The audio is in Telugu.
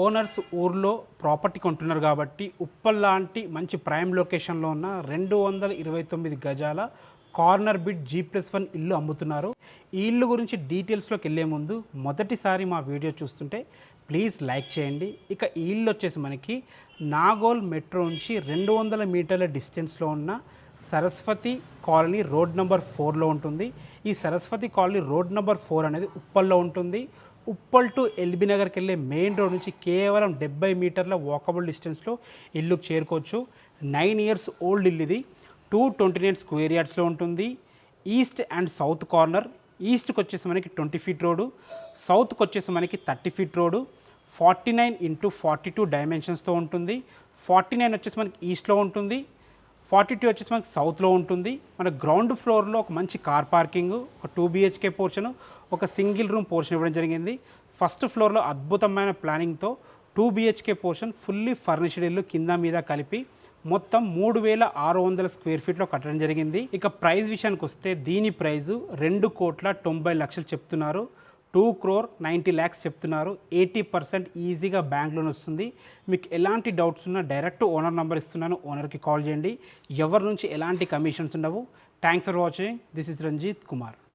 ఓనర్స్ ఊర్లో ప్రాపర్టీ కొంటున్నారు కాబట్టి ఉప్పల్ లాంటి మంచి ప్రైమ్ లొకేషన్లో ఉన్న 229 గజాల కార్నర్ బిట్ G+1 ఇల్లు అమ్ముతున్నారు. ఈ ఇల్లు గురించి డీటెయిల్స్లోకి వెళ్ళే ముందు మొదటిసారి మా వీడియో చూస్తుంటే ప్లీజ్ లైక్ చేయండి. ఇక ఈ ఇల్లు వచ్చేసి మనకి నాగోల్ మెట్రో నుంచి 200 మీటర్ల డిస్టెన్స్లో ఉన్న సరస్వతి కాలనీ రోడ్ నెంబర్ 4లో ఉంటుంది. ఈ సరస్వతి కాలనీ రోడ్ నెంబర్ 4 అనేది ఉప్పల్లో ఉంటుంది. ఉప్పల్ టు ఎల్బీ నగర్కి వెళ్ళే మెయిన్ రోడ్ నుంచి కేవలం 70 మీటర్ల వాకబుల్ డిస్టెన్స్లో ఇల్లుకు చేరుకోవచ్చు. 9 ఇయర్స్ ఓల్డ్ ఇల్లు ఇది. 229 స్క్వేర్ యార్డ్స్లో ఉంటుంది. East and south corner. ఈస్ట్కి వచ్చేసి మనకి 20 ఫీట్ రోడ్డు, సౌత్కి వచ్చేసి మనకి 30 ఫీట్ రోడ్డు. 49x42 డైమెన్షన్స్తో ఉంటుంది. 49 వచ్చేసి మనకి ఈస్ట్లో ఉంటుంది, 42 వచ్చేసి మనకి సౌత్లో ఉంటుంది. మన గ్రౌండ్ ఫ్లోర్లో ఒక మంచి కార్ పార్కింగ్, ఒక 2 BHK పోర్షన్, ఒక సింగిల్ రూమ్ పోర్షన్ ఇవ్వడం జరిగింది. ఫస్ట్ ఫ్లోర్లో అద్భుతమైన ప్లానింగ్తో 2 BHK పోర్షన్ ఫుల్లీ ఫర్నిష్డ్ ఇల్లు కింద మీద కలిపి మొత్తం 3600 స్క్వేర్ ఫీట్లో కట్టడం జరిగింది. ఇక ప్రైస్ విషయానికి వస్తే దీని ప్రైజు 2,90,00,000 చెప్తున్నారు. 2,90,00,000 చెప్తున్నారు. 80% ఈజీగా బ్యాంక్ లోన్ వస్తుంది. మీకు ఎలాంటి డౌట్స్ ఉన్నా డైరెక్ట్ ఓనర్ నెంబర్ ఇస్తున్నాను, ఓనర్కి కాల్ చేయండి. ఎవరి నుంచి ఎలాంటి కమిషన్స్ ఉండవు. Thanks for watching. This is Ranjith Kumar.